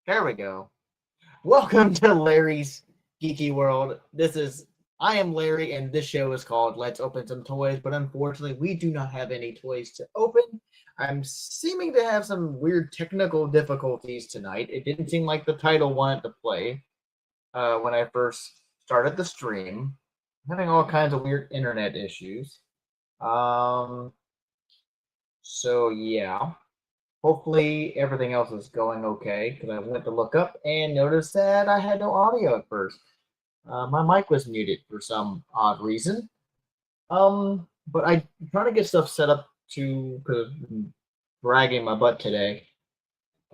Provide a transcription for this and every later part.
There we go. Welcome to Larry's Geeky World. I am Larry, and this show is called Let's Open Some Toys, but unfortunately, we do not have any toys to open. I'm seeming to have some weird technical difficulties tonight. It didn't seem like the title wanted to play when I first started the stream. I'm having all kinds of weird internet issues. So yeah. Hopefully everything else is going okay, because I went to look up and noticed that I had no audio at first. My mic was muted for some odd reason. But I'm trying to get stuff set up because I'm dragging my butt today.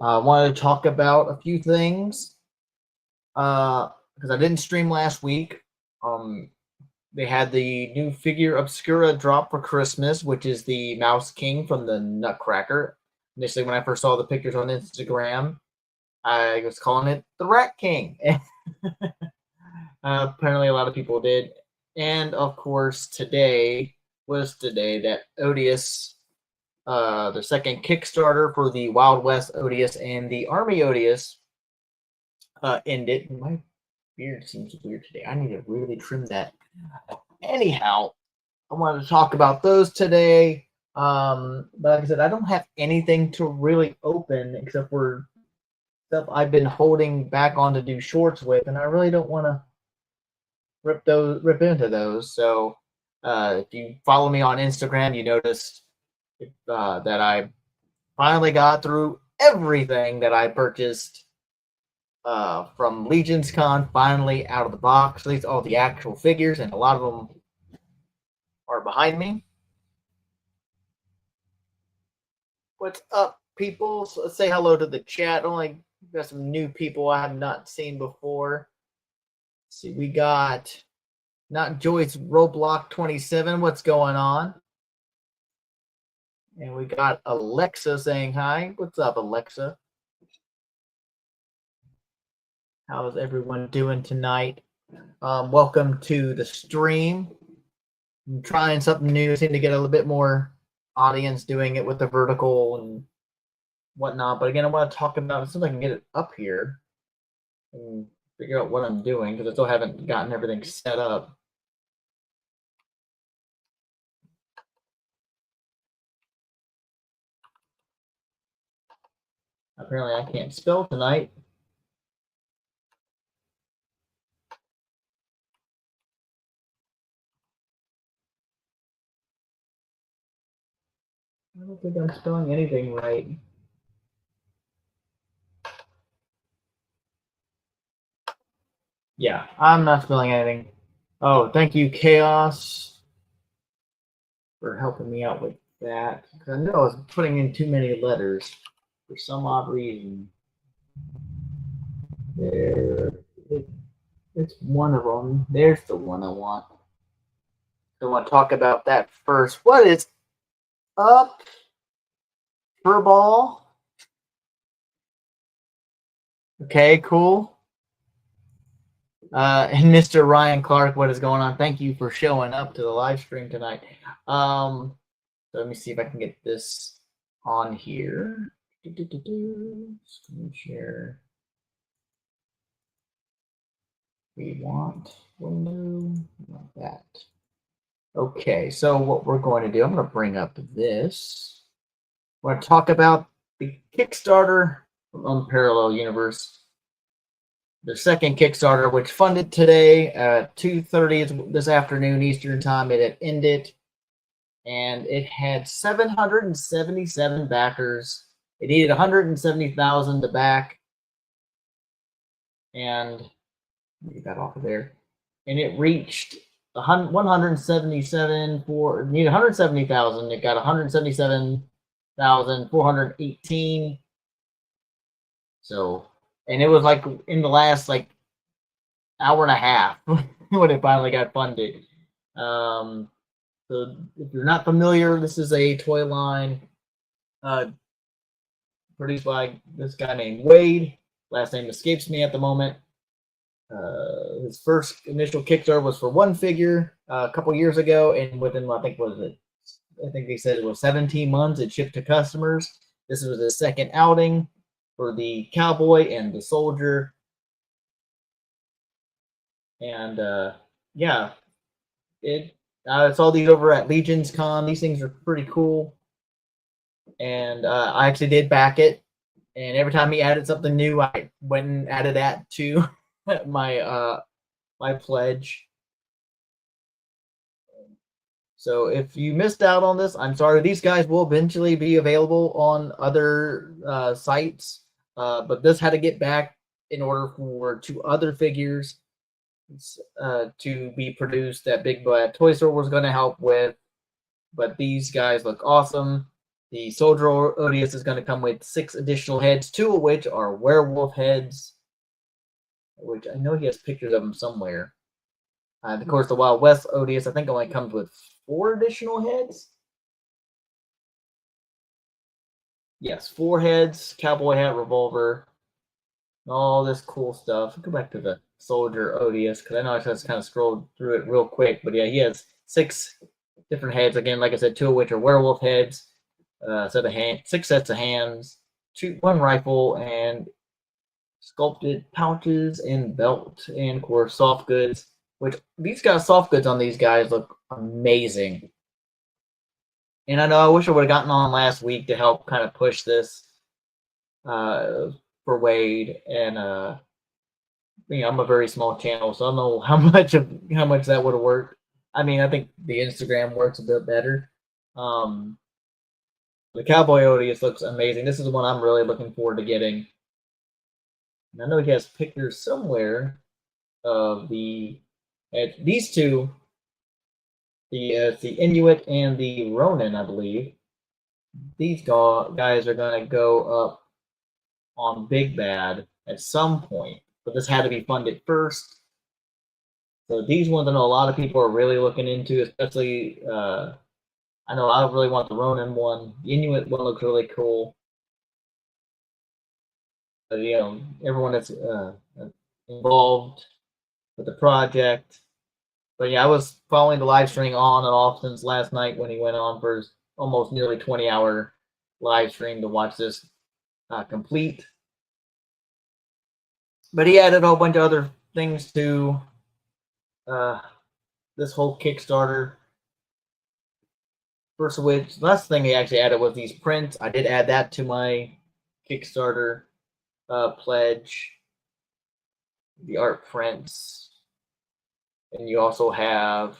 I wanted to talk about a few things because I didn't stream last week. They had the new Figura Obscura drop for Christmas, which is the Mouse King from the Nutcracker. Initially, when I first saw the pictures on Instagram, I was calling it the Rat King. Apparently, a lot of people did. And of course, today was the day that Odious, the second Kickstarter for the Wild West Odious and the Army Odious, ended. My beard seems weird today. I need to really trim that. Anyhow, I wanted to talk about those today. But like I said, I don't have anything to really open except for stuff I've been holding back on to do shorts with, and I really don't want to rip into those. So if you follow me on Instagram, you noticed that I finally got through everything that I purchased from Legion's Con, finally out of the box, at least all the actual figures, and a lot of them are behind me. What's up, people? So let's say hello to the chat. Only got some new people I have not seen before. Let's see, we got Not Joyce Roblox 27. What's going on? And we got Alexa saying hi. What's up, Alexa? How's everyone doing tonight? Welcome to the stream. I'm trying something new. I seem to get a little bit more audience doing it with the vertical and whatnot. But again, I want to talk about, as soon as I can get it up here and figure out what I'm doing, because I still haven't gotten everything set up. Apparently I can't spell tonight. I don't think I'm spelling anything right. Yeah, I'm not spelling anything. Oh, thank you, Chaos, for helping me out with that. Because I knew I was putting in too many letters for some odd reason. There, it's one of them. There's the one I want. So I want to talk about that first. What is up, Furball? Okay, cool. And Mr. Ryan Clark, what is going on? Thank you for showing up to the live stream tonight. So let me see if I can get this on here. Screen share. We want window like that. Okay, so what we're going to do, I'm going to bring up this. We're going to talk about the Kickstarter from Unparalleled Universe. The second Kickstarter, which funded today at 2:30 this afternoon Eastern Time. It had ended, and it had 777 backers. It needed 170,000 to back, and get that off of there. And it reached 177 for needed 170,000. It got 177,418. So. And it was like in the last hour and a half when it finally got funded. So if you're not familiar, this is a toy line produced by this guy named Wade. Last name escapes me at the moment. His first initial Kickstarter was for one figure a couple years ago, and within I think they said it was 17 months it shipped to customers. This was his second outing for the cowboy and the soldier. And yeah, I saw these over at Legion's Con. These things are pretty cool. And I actually did back it. And every time he added something new, I went and added that to my pledge. So if you missed out on this, I'm sorry. These guys will eventually be available on other sites, but this had to get back in order for 2 other figures to be produced that Big Bad Toy Store was going to help with. But these guys look awesome. The Soldier Odious is going to come with 6 additional heads, 2 of which are werewolf heads, which I know he has pictures of them somewhere. Of course, the Wild West Odious, I think, only comes with 4 additional heads. Yes, 4 heads, cowboy hat, revolver, all this cool stuff. Go back to the Soldier Odious, because I know I just kind of scrolled through it real quick. But yeah, he has 6 different heads. Again, like I said, 2 of which are werewolf heads. 6 sets of hands, 1 rifle, and sculpted pouches and belt, and of course soft goods. Which these guys, soft goods on these guys look amazing. And I know I wish I would have gotten on last week to help kind of push this for Wade. And I'm a very small channel, so I don't know how much that would have worked. I mean, I think the Instagram works a bit better. The Cowboy Odious looks amazing. This is the one I'm really looking forward to getting. And I know he has pictures somewhere of these 2. The Inuit and the Ronin, I believe. These guys are going to go up on Big Bad at some point, but this had to be funded first. So these ones I know a lot of people are really looking into, especially I know I really want the Ronin one. The Inuit one looks really cool. But, everyone that's involved with the project. But yeah, I was following the live stream on and off since last night when he went on for his almost nearly 20-hour live stream to watch this complete. But he added a whole bunch of other things to this whole Kickstarter. First of which, the last thing he actually added was these prints. I did add that to my Kickstarter pledge. The art prints. And you also have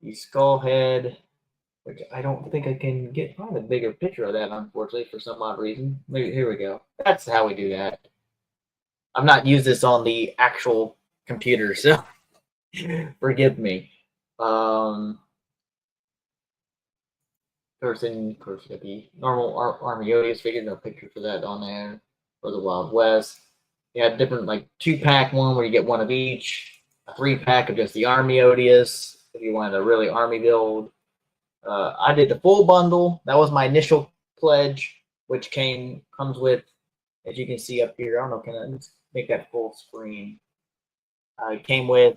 the skull head, which I don't think I can find a bigger picture of that, unfortunately, for some odd reason. Maybe here we go. That's how we do that. I've not used this on the actual computer, so forgive me. Of course, the normal Army Odious figure, no picture for that on there. For the Wild West, you have different 2-pack one where you get 1 of each. A 3-pack of just the Army Odious if you wanted a really army build. I did the full bundle. That was my initial pledge, which comes with, as you can see up here. I don't know, can I make that full screen? It came with,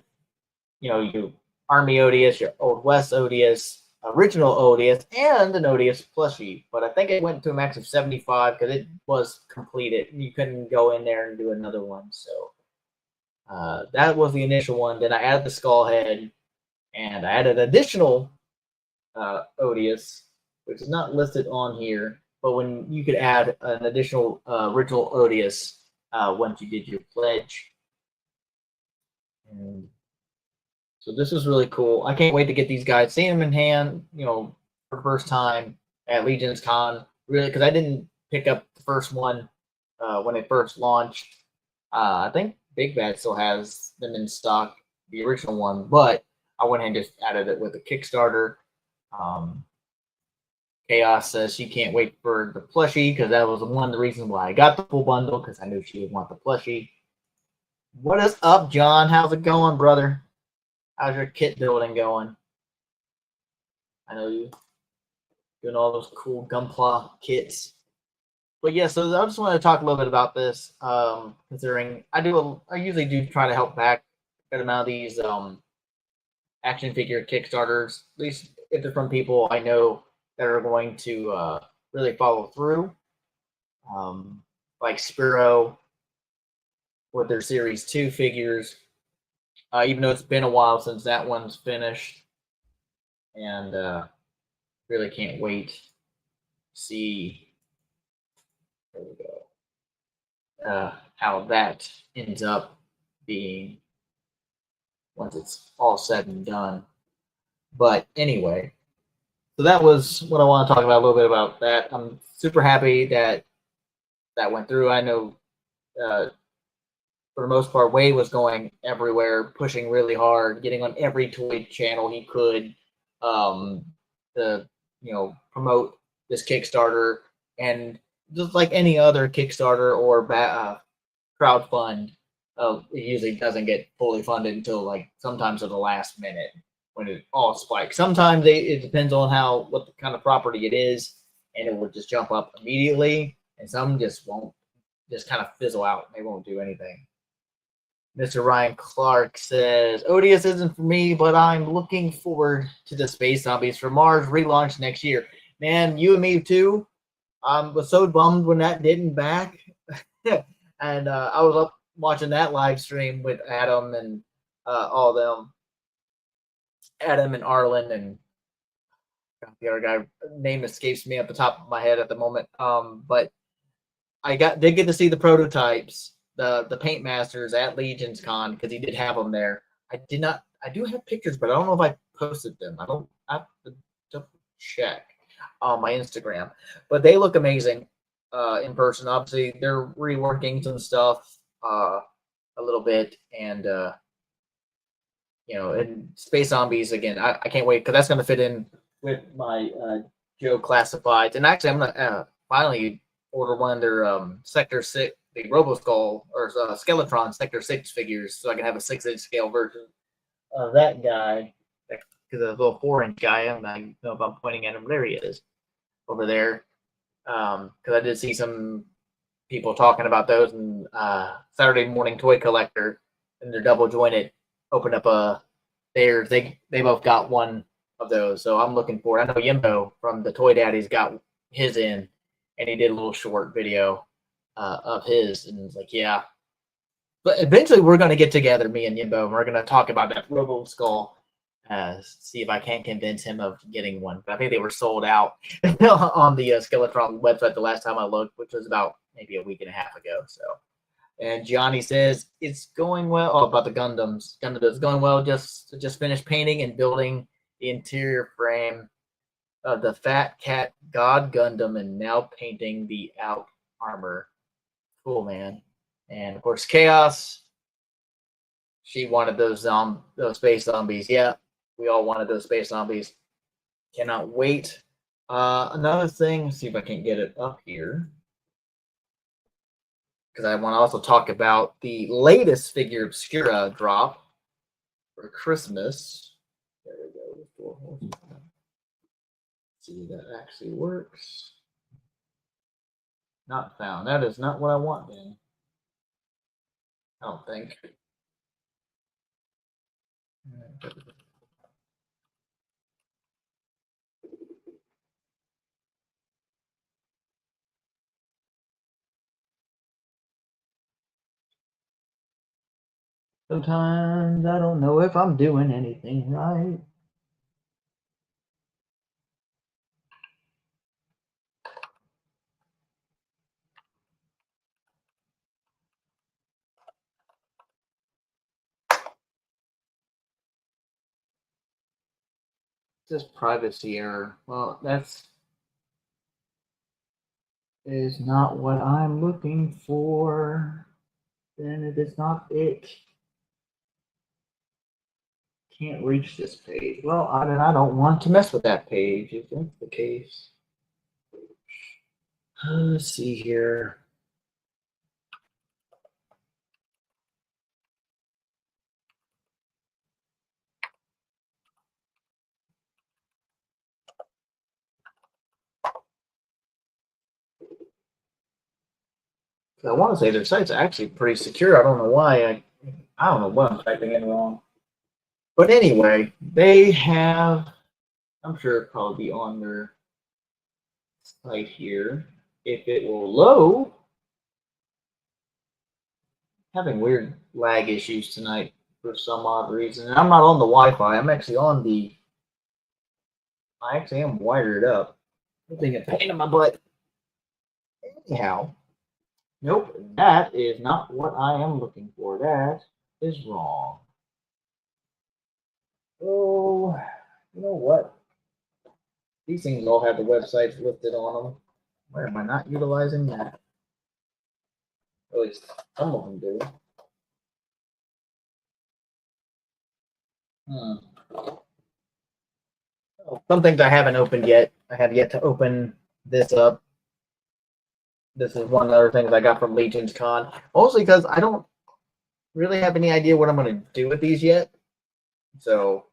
your Army Odious, your Old West Odious, original Odious, and an Odious plushie. But I think it went to a max of 75 because it was completed. You couldn't go in there and do another one. So that was the initial one. Then I added the skull head, and I added additional Odious, which is not listed on here, but when you could add an additional original Odious once you did your pledge. And so this is really cool. I can't wait to get these guys, seeing them in hand, for the first time at Legion's Con. Really, because I didn't pick up the first one when it first launched. I think Big Bad still has them in stock, the original one, but I went ahead and just added it with a Kickstarter. Chaos says she can't wait for the plushie because that was one of the reasons why I got the full bundle, because I knew she would want the plushie. What is up, John? How's it going, brother? How's your kit building going? I know you doing all those cool Gunpla kits. But yeah, so I just wanted to talk a little bit about this, considering I usually do try to help back a good amount of these action figure Kickstarters, at least if they're from people I know that are going to really follow through. like Spiro with their Series 2 figures. Even though it's been a while since that one's finished. And really can't wait to see there we go, how that ends up being once it's all said and done. But anyway, so that was what I want to talk about a little bit about that. I'm super happy that that went through. I know for the most part, Wade was going everywhere, pushing really hard, getting on every toy channel he could to promote this Kickstarter. And just like any other Kickstarter or crowdfund, it usually doesn't get fully funded until like sometimes at the last minute when it all spikes. Sometimes it depends on what the kind of property it is, and it will just jump up immediately. And some just won't, just kind of fizzle out. They won't do anything. Mr. Ryan Clark says, Odious isn't for me, but I'm looking forward to the Space Zombies for Mars relaunch next year. Man, you and me too. I was so bummed when that didn't back. And I was up watching that live stream with Adam and all them. Adam and Arlen and the other guy, name escapes me at the top of my head at the moment. But I did get to see the prototypes, the paint masters at Legion's Con, because he did have them there. I do have pictures, but I don't know if I posted them. I have to double check on my Instagram. But they look amazing in person. Obviously, they're reworking some stuff a little bit, and and Space Zombies again. I can't wait because that's going to fit in with my Joe Classifieds. And actually, I'm gonna finally order one of their Sector 6, the Roboskull or Skeletron Sector 6 figures, so I can have a 6-inch scale version of that guy. Because a little 4-inch guy, I don't know if I'm pointing at him. There he is, over there. Because I did see some people talking about those, and Saturday Morning Toy Collector, and they're double jointed. Opened up they both got one of those, so I'm looking for. I know Yimbo from the Toy Daddies got his in, and he did a little short video of his, and it's like, yeah. But eventually, we're going to get together, me and Yimbo, and we're going to talk about that Roboskull. See if I can't convince him of getting one. But I think they were sold out on the Skeletron website the last time I looked, which was about maybe a week and a half ago. So, and Gianni says it's going well. Oh, about the Gundams. It's going well. Just finished painting and building the interior frame of the Fat Cat God Gundam, and now painting the out armor. Cool, man. And of course, Chaos. She wanted those space zombies. Yeah, we all wanted those space zombies. Cannot wait. Another thing, let's see if I can get it up here, because I want to also talk about the latest Figura Obscura drop for Christmas. There we go. Let's see if that actually works. Not found. That is not what I want, then. I don't think. Sometimes I don't know if I'm doing anything right. Just privacy error. Well, that's is not what I'm looking for. Then it is not it. Can't reach this page. Well, I don't want to mess with that page if that's the case. Let's see here. I want to say their site's actually pretty secure. I don't know why. I don't know what I'm typing in wrong. But anyway, they have, I'm sure it'll probably be on their site here. If it will load. Having weird lag issues tonight for some odd reason. And I'm not on the Wi-Fi. I'm actually on the. I actually am wired up. Being a pain in my butt. Anyhow, nope. That is not what I am looking for. That is wrong. Oh, you know what? These things all have the websites listed on them. Why am I not utilizing that? At least some of them do. Some things I haven't opened yet. I have yet to open this up. This is one of the other things I got from Legion's Con. Mostly because I don't really have any idea what I'm going to do with these yet. So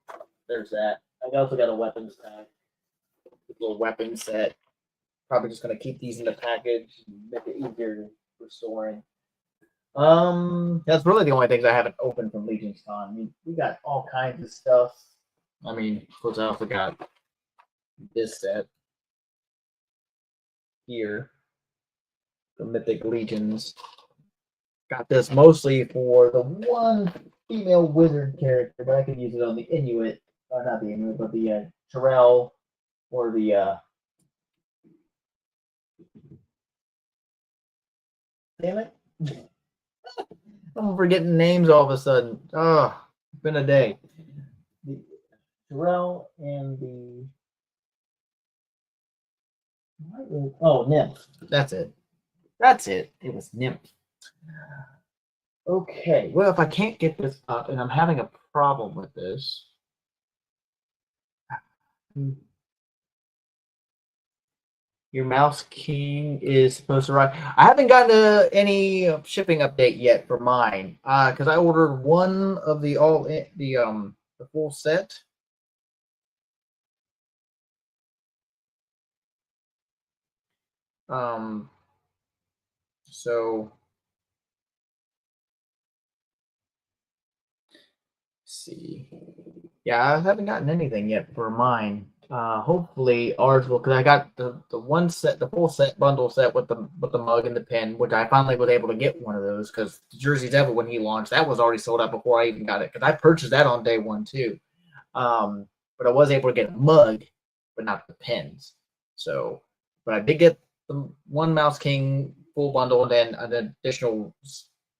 there's that. I also got a weapons pack. A little weapon set. Probably just going to keep these in the package and make it easier for storing. That's really the only things I haven't opened from Legion's Con. I mean, we got all kinds of stuff. I mean, of course, I also got this set here, the Mythic Legions. Got this mostly for the one female wizard character, but I could use it on the Inuit, or not the Inuit, but the Terrell or the. Damn it! I'm forgetting names all of a sudden. Oh, it's been a day. The Terrell and the. Oh, Nymph. That's it. That's it. It was Nymph. Okay. Well, if I can't get this up, and I'm having a problem with this. Your Mouse King is supposed to arrive. I haven't gotten any shipping update yet for mine, because I ordered one of the the full set. So let's see. Yeah, I haven't gotten anything yet for mine. Hopefully ours will, because I got the one set, the full set bundle set with the mug and the pin, which I finally was able to get one of those because Jersey Devil, when he launched, that was already sold out before I even got it, because I purchased that on day one too. But I was able to get a mug, but not the pins. So, but I did get the one Mouse King full bundle and then an additional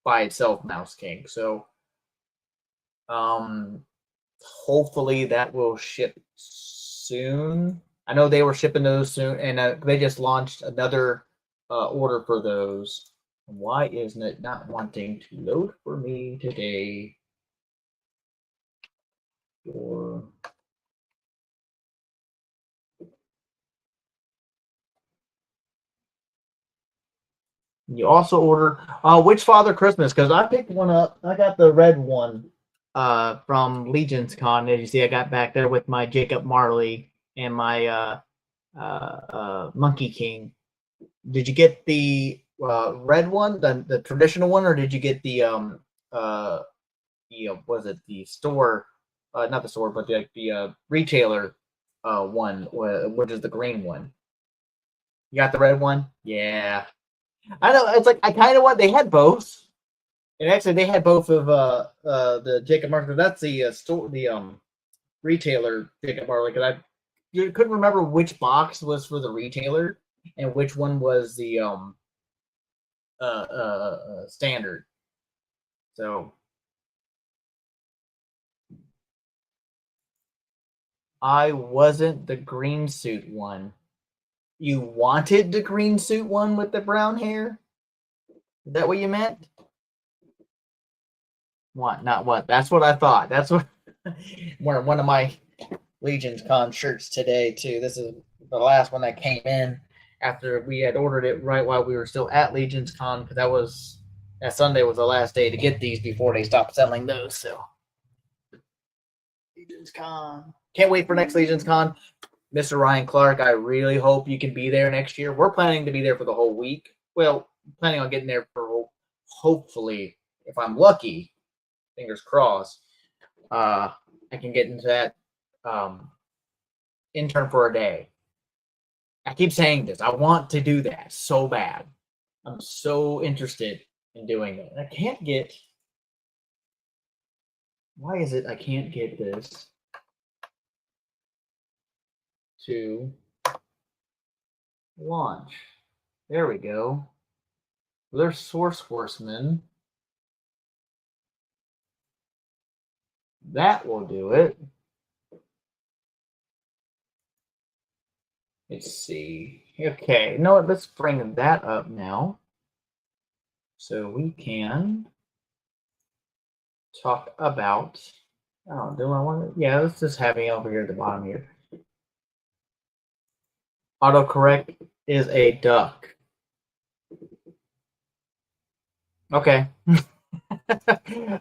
by itself Mouse King. So, hopefully that will ship soon. I know they were shipping those soon, and they just launched another order for those. Why isn't it not wanting to load for me today? Or you also order which Father Christmas, because I picked one up. I got the red one from Legion's Con. As you see, I got back there with my Jacob Marley and my Monkey King. Did you get the red one, the traditional one, or did you get the was it the store, not the store, but the retailer one, which is the green one? You got the red one? Yeah. I know, it's like I kind of want. They had both, and actually they had both of the Jacob Marley. That's the store, the retailer Jacob Marley. Because you couldn't remember which box was for the retailer and which one was the standard. So I wasn't the green suit one. You wanted the green suit one with the brown hair? Is that what you meant? What? Not what? That's what I thought. That's what. One of my Legion's Con shirts today too. This is the last one that came in after we had ordered it right while we were still at Legion's Con, because that Sunday was the last day to get these before they stopped selling those. So Legion's Con. Can't wait for next Legion's Con. Mr. Ryan Clark, I really hope you can be there next year. We're planning to be there for the whole week. Well, planning on getting there for, hopefully, if I'm lucky, fingers crossed, I can get into that intern for a day. I keep saying this. I want to do that so bad. I'm so interested in doing that. And I can't get. Why is it I can't get this to launch? There we go. There's Source Horseman. That will do it. Let's see. Okay, you know what? Let's bring that up now. So we can talk about. Oh, do I want to? Yeah, let's just have it over here at the bottom here. Autocorrect is a duck. Okay.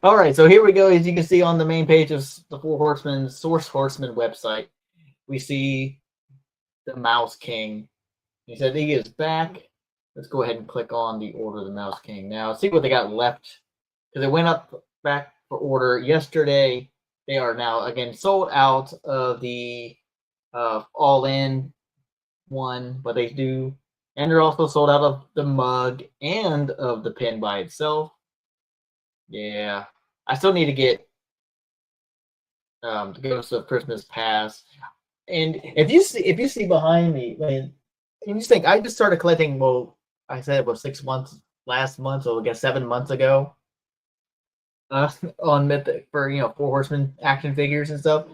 All right, so here we go. As you can see on the main page of the Four Horsemen Source Horseman website, we see the Mouse King. He said he is back. Let's go ahead and click on the Order of the Mouse King now. See what they got left, because it went up back for order yesterday. They are now again sold out of the all-in one, but they do, and they're also sold out of the mug and of the pin by itself. Yeah, I still need to get the Ghost of Christmas Pass. And if you see behind me, man, you just think I just started collecting. Well, I said it was 6 months last month, so I guess 7 months ago. On Mythic for Four Horsemen action figures and stuff.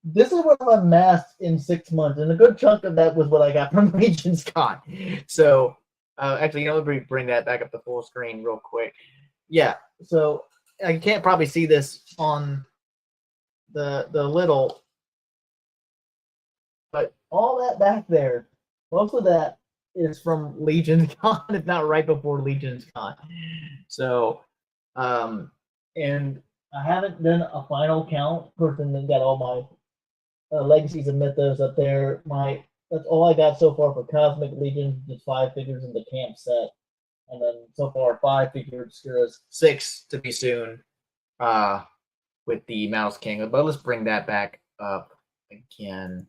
This is what I've amassed in 6 months, and a good chunk of that was what I got from Legion's Con. So, actually, let me bring that back up to full screen real quick. Yeah, so I can't probably see this on the little, but all that back there, most of that is from Legion's Con, if not right before Legion's Con. So, and I haven't done a final count. Of course, then got all my Legacies and Mythos up there. That's all I got so far for Cosmic Legion, just 5 figures in the camp set. And then so far 5 Figura Obscuras, 6 to be soon with the Mouse King. But let's bring that back up again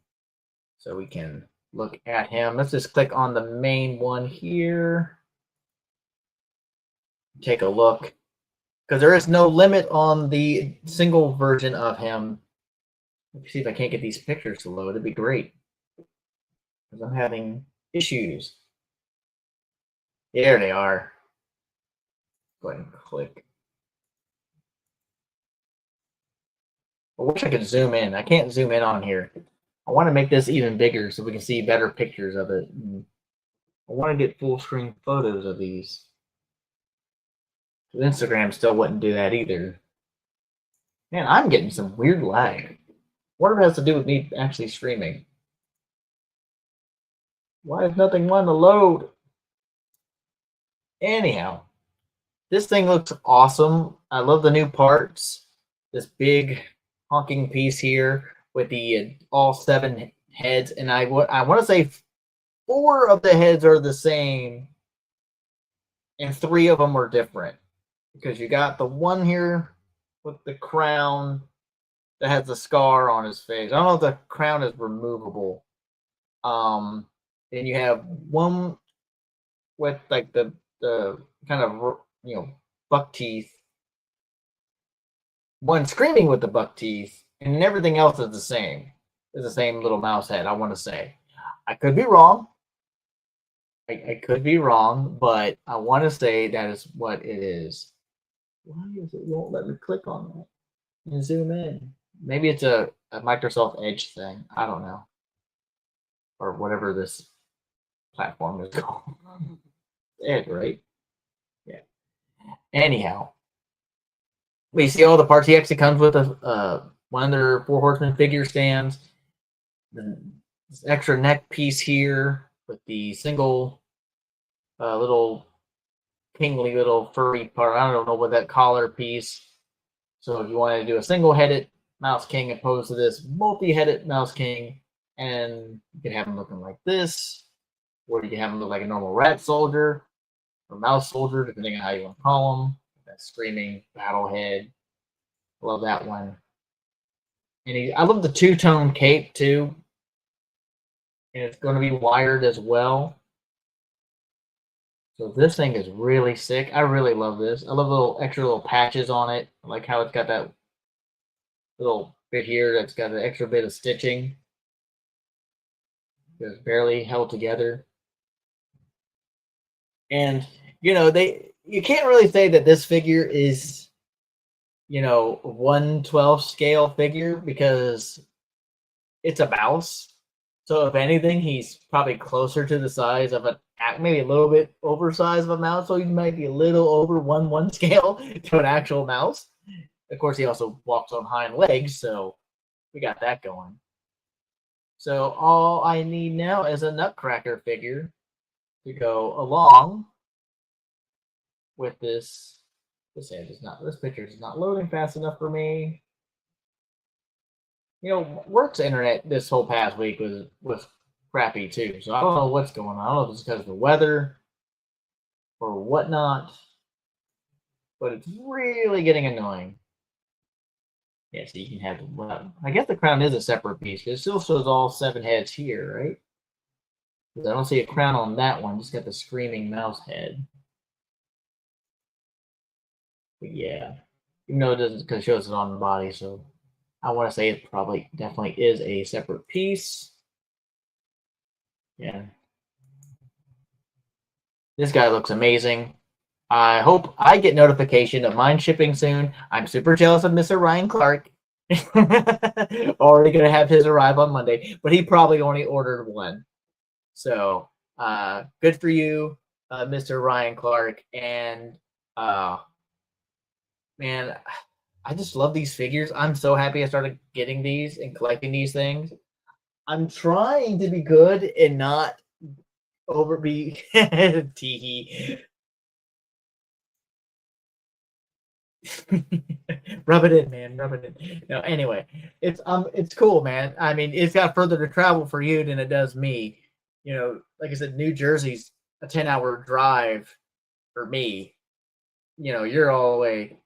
so we can look at him. Let's just click on the main one here. Take a look. Because there is no limit on the single version of him. Let me see if I can't get these pictures to load. It'd be great. Because I'm having issues. There they are. Go ahead and click. I wish I could zoom in. I can't zoom in on here. I want to make this even bigger so we can see better pictures of it. I want to get full screen photos of these. Instagram still wouldn't do that either. Man, I'm getting some weird lag. What it has to do with me actually streaming? Why is nothing wanting to load? Anyhow, this thing looks awesome. I love the new parts. This big honking piece here with the all 7 heads, and I want to say 4 of the heads are the same, and 3 of them are different. Because you got the one here with the crown that has a scar on his face. I don't know if the crown is removable. Then you have one with like the kind of buck teeth. One screaming with the buck teeth, and everything else is the same. It's the same little mouse head. I want to say, I could be wrong. I could be wrong, but I want to say that is what it is. Why is it won't let me click on that and zoom in? Maybe it's a Microsoft Edge thing. I don't know. Or whatever this platform is called. Edge, right? Yeah. Anyhow, we see all the parts. He actually comes with a one of their Four Horsemen figure stands. Then this extra neck piece here with the single little kingly little furry part. I don't know what that collar piece. So if you wanted to do a single-headed Mouse King opposed to this multi-headed Mouse King, and you can have him looking like this, or you can have him look like a normal rat soldier or mouse soldier, depending on how you want to call him. That screaming battle head. Love that one. And I love the 2-tone cape too. And it's going to be wired as well. So this thing is really sick. I really love this. I love the little extra little patches on it. I like how it's got that little bit here that's got an extra bit of stitching. It's barely held together. And you can't really say that this figure is 1/12 scale figure because it's a mouse. So if anything, he's probably closer to the size of maybe a little bit oversized of a mouse. So he might be a little over 1/1 scale to an actual mouse. Of course, he also walks on hind legs, so we got that going. So all I need now is a Nutcracker figure to go along with this. This picture is not loading fast enough for me. Work's internet this whole past week was crappy too. So I don't know what's going on. I don't know if it's because of the weather or whatnot, but it's really getting annoying. Yeah, so you can have I guess the crown is a separate piece. It still shows all 7 heads here, right? Because I don't see a crown on that one. Just got the screaming mouse head. But yeah, even though it doesn't, because it shows it on the body, so I want to say it probably definitely is a separate piece. Yeah. This guy looks amazing. I hope I get notification of mine shipping soon. I'm super jealous of Mr. Ryan Clark. Already going to have his arrive on Monday, but he probably only ordered one. So good for you, Mr. Ryan Clark. And man, I just love these figures. I'm so happy I started getting these and collecting these things. I'm trying to be good and not be teehee. Rub it in, man. Rub it in. No, anyway, it's cool, man. I mean, it's got further to travel for you than it does me. Like I said, New Jersey's a 10-hour drive for me. You're all the way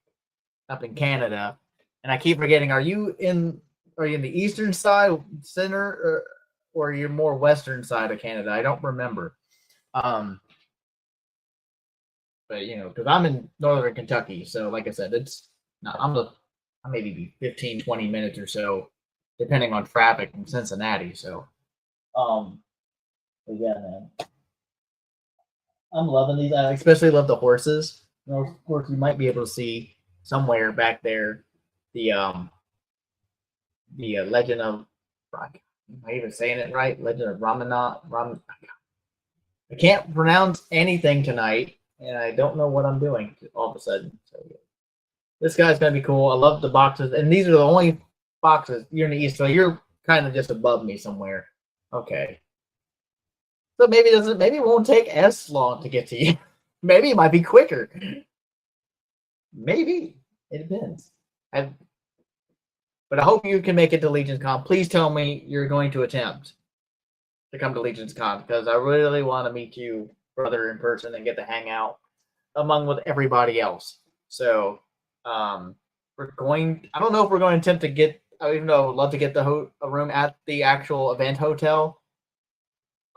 up in Canada, and I keep forgetting. Are you in the eastern side, center, or you're more western side of Canada? I don't remember. But because I'm in northern Kentucky, so like I said, it's not. I maybe be 15, 20 minutes or so, depending on traffic from Cincinnati. So, but yeah, man, I'm loving these. I especially love the horses. Of course, you might be able to see somewhere back there the Legend of. Am I even saying it right? Legend of Ramanat. I can't pronounce anything tonight, and I don't know what I'm doing all of a sudden. So this guy's gonna be cool. I love the boxes, and these are the only boxes. You're in the east, so you're kind of just above me somewhere. Okay. So maybe it won't take as long to get to you. Maybe it might be quicker. Maybe. It depends. But I hope you can make it to Legion's Con. Please tell me you're going to attempt to come to Legion's Con because I really want to meet you, brother, in person and get to hang out among with everybody else. So we're going. I don't know if we're going to attempt to get. Even though I would love to get a room at the actual event hotel.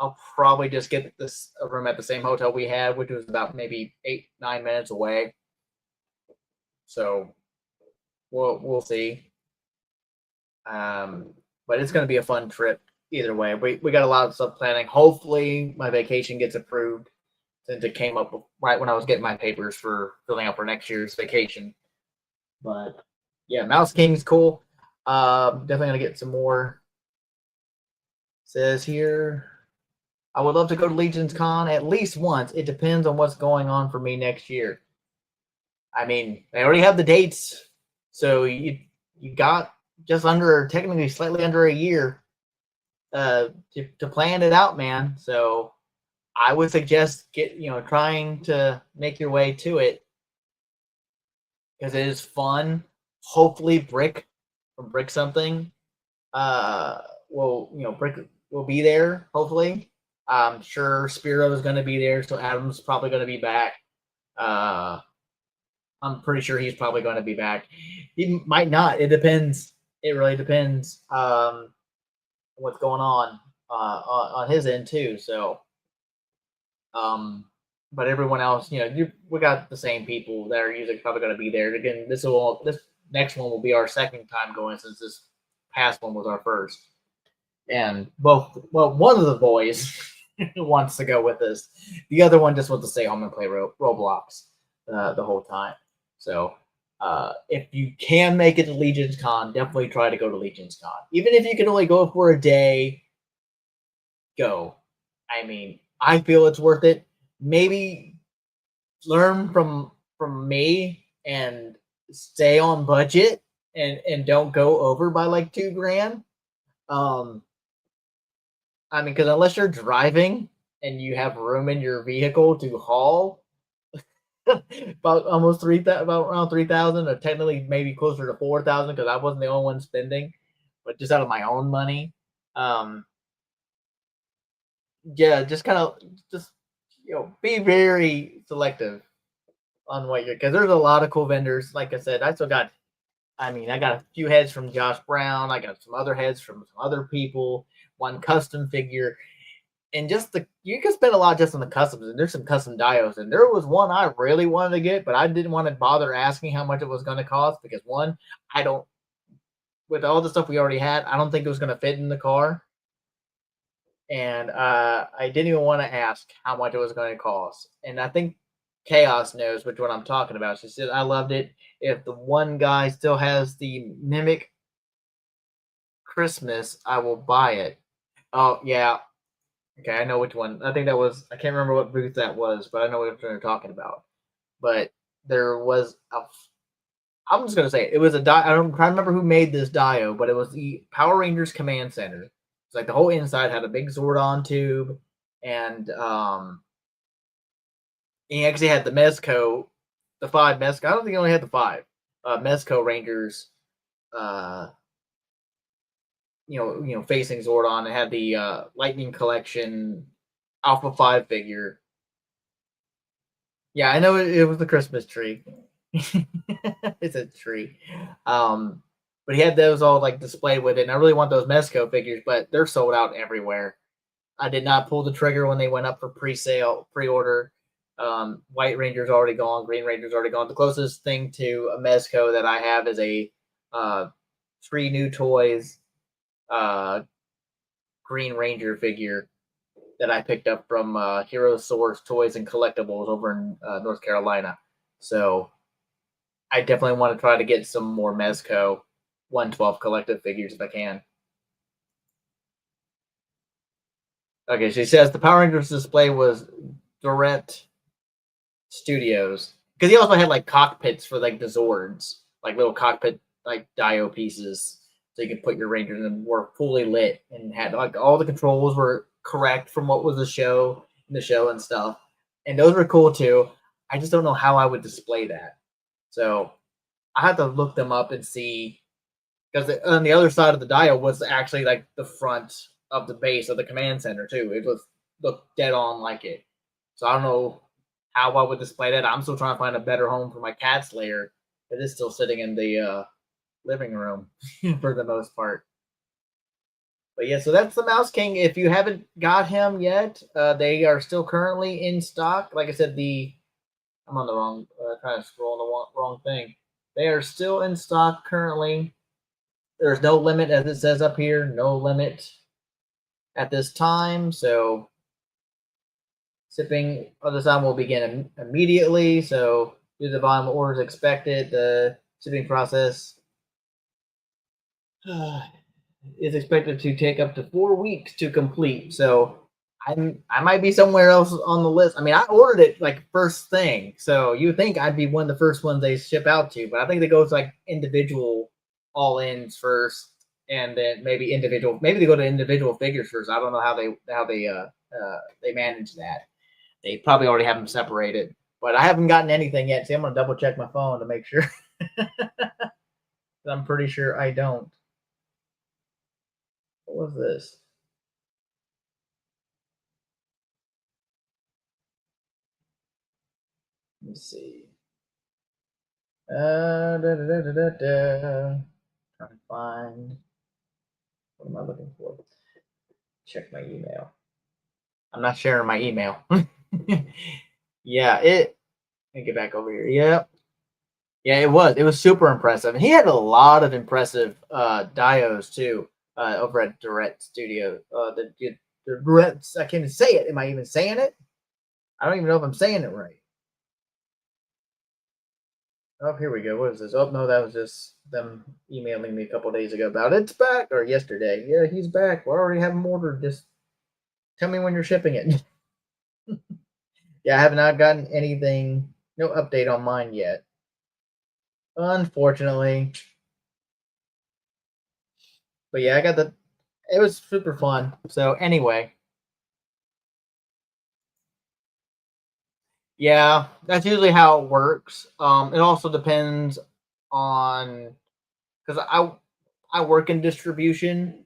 I'll probably just get a room at the same hotel we had, which was about maybe 8-9 minutes away. So we'll see. But it's going to be a fun trip either way. We got a lot of stuff planning. Hopefully my vacation gets approved since it came up right when I was getting my papers for filling out for next year's vacation. But yeah, Mouse King's cool. Definitely going to get some more. Says here, I would love to go to Legion's Con at least once. It depends on what's going on for me next year. I mean, I already have the dates, so you got just technically slightly under a year to plan it out, man. So I would suggest trying to make your way to it because it is fun. Hopefully, Brick something. Brick will be there. Hopefully. I'm sure Spiro is going to be there, so Adam's probably going to be back. I'm pretty sure he's probably going to be back. He might not. It depends. It really depends what's going on his end too. So, but everyone else, we got the same people that are usually probably going to be there. Again, this next one will be our second time going since this past one was our first. And one of the boys wants to go with us. The other one just wants to stay home and play Roblox the whole time. So if you can make it to Legion's Con, definitely try to go to Legion's Con. Even if you can only go for a day, go. I mean, I feel it's worth it. Maybe learn from me and stay on budget and don't go over by like $2,000. I mean, because unless you're driving and you have room in your vehicle to haul, about almost about around 3,000, or technically maybe closer to 4,000, because I wasn't the only one spending, but just out of my own money. Yeah, just kind of just be very selective on what you're, because there's a lot of cool vendors. Like I said, I got a few heads from Josh Brown. I got some other heads from some other people. One custom figure, and just you can spend a lot just on the customs. And there's some custom dios, and there was one I really wanted to get, but I didn't want to bother asking how much it was going to cost because one, I don't, with all the stuff we already had, I don't think it was going to fit in the car, and I didn't even want to ask how much it was going to cost. And I think Chaos knows which one I'm talking about. She said, I loved it. If the one guy still has the Mimic Christmas, I will buy it. Oh, yeah. Okay, I know which one. I think that was, I can't remember what booth that was, but I know what they're talking about. But there was I'm just going to say it was I don't try to remember who made this dio, but it was the Power Rangers Command Center. It's like the whole inside had a big Zordon tube, and he actually had the Mezco, the 5 Mezco. I don't think he only had the 5 Mezco Rangers. Facing Zordon. It had the Lightning Collection Alpha 5 figure. Yeah, I know it was the Christmas tree. It's a tree. But he had those all like displayed with it, and I really want those Mezco figures, but they're sold out everywhere. I did not pull the trigger when they went up for pre-order. White Ranger's already gone. Green Ranger's already gone. The closest thing to a Mezco that I have is a 3 new toys Green Ranger figure that I picked up from Hero Source Toys and Collectibles over in North Carolina. So I definitely want to try to get some more Mezco 112 collective figures if I can. Okay, she says the Power Rangers display was Direct Studios, because he also had like cockpits for like the Zords, like little cockpit like dio pieces, so you could put your Rangers and were fully lit and had like all the controls were correct from what was the show and stuff, and those were cool too. I just don't know how I would display that, so I had to look them up and see, because on the other side of the dio was actually like the front of the base of the command center too. It was looked dead on like it, so I don't know how I would display that. I'm still trying to find a better home for my cat's lair. It is still sitting in the living room for the most part. But yeah, so that's the Mouse King. If you haven't got him yet, they are still currently in stock. Like I said, I'm on the wrong, trying to scroll on the wrong thing. They are still in stock currently. There's no limit, as it says up here, no limit at this time. So shipping of this item will begin immediately. So do the volume orders expected. The shipping process is expected to take up to 4 weeks to complete. So I might be somewhere else on the list. I mean, I ordered it like first thing, so you would think I'd be one of the first ones they ship out to. But I think they go to like individual all-ins first, and then maybe individual. Maybe they go to individual figures first. I don't know how they manage that. They probably already have them separated, but I haven't gotten anything yet. See, I'm gonna double check my phone to make sure. I'm pretty sure I don't. What was this? Let me see. Trying to find. What am I looking for? Check my email. I'm not sharing my email. Yeah, let me get back over here. Yep. Yeah, it was super impressive. And he had a lot of impressive dios too over at Direct Studio. The Direct, I can't even say it. Am I even saying it? I don't even know if I'm saying it right. Oh, here we go. What is this? Oh no, that was just them emailing me a couple days ago about it's back or yesterday. Yeah, he's back. We already have him ordered. Just tell me when you're shipping it. Yeah, I have not gotten anything. No update on mine yet. Unfortunately. But yeah, I got the. It was super fun. So anyway, yeah, that's usually how it works. It also depends on because I work in distribution,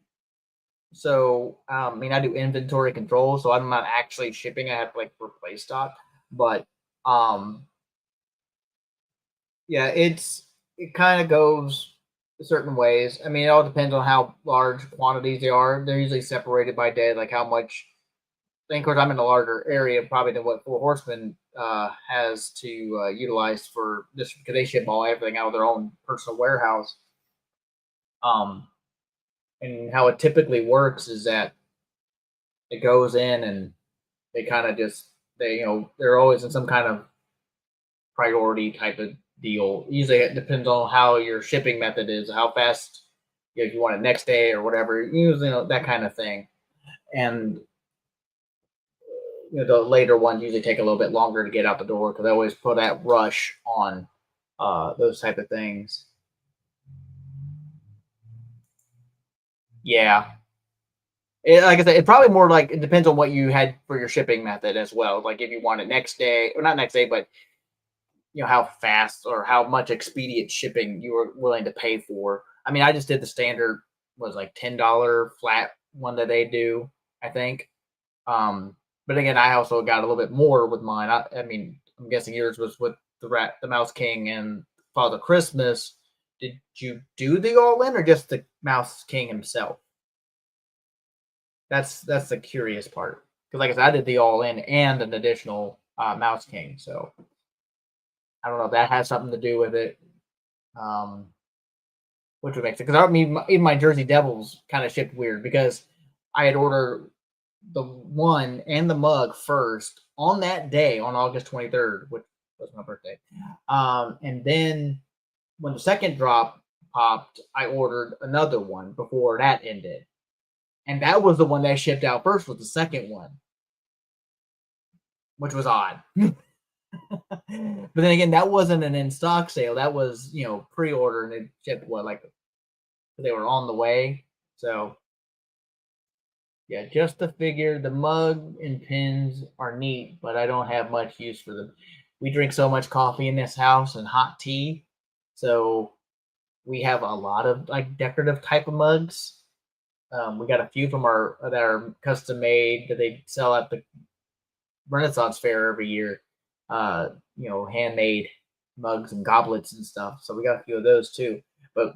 so I mean I do inventory control, so I'm not actually shipping. I have to like replace stock, but um, yeah, it kind of goes certain ways. I mean, it all depends on how large quantities they are. They're usually separated by day, like how much. And of course, I'm in a larger area probably than what Four Horsemen has to utilize for this because they ship all everything out of their own personal warehouse. Um, and how it typically works is that it goes in and they kind of just they're always in some kind of priority type of deal. Usually, it depends on how your shipping method is, how fast if you want it next day or whatever. Usually, that kind of thing. And the later ones usually take a little bit longer to get out the door because I always put that rush on those type of things. Yeah, like I said, it probably more like it depends on what you had for your shipping method as well. Like if you want it next day, or not next day, but how fast or how much expedient shipping you were willing to pay for. I mean, I just did the standard was like $10 flat one that they do, I think. Um, but again, I also got a little bit more with mine. I mean, I'm guessing yours was with the Mouse King, and Father Christmas. Did you do the all in or just the Mouse King himself? That's the curious part because, like I said, I did the all in and an additional Mouse King. So I don't know if that has something to do with it. Um, which would make sense because I mean, even my Jersey Devils kind of shipped weird because I had ordered the one and the mug first on that day on August 23rd, which was my birthday. And then when the second drop popped, I ordered another one before that ended. And that was the one that shipped out first was the second one, which was odd. But then again, that wasn't an in stock sale. That was, pre-order and it shipped like they were on the way. So yeah, just the figure. The mug and pins are neat, but I don't have much use for them. We drink so much coffee in this house and hot tea, so we have a lot of like decorative type of mugs. We got a few from our that are custom made that they sell at the Renaissance Fair every year. Handmade mugs and goblets and stuff. So we got a few of those too. But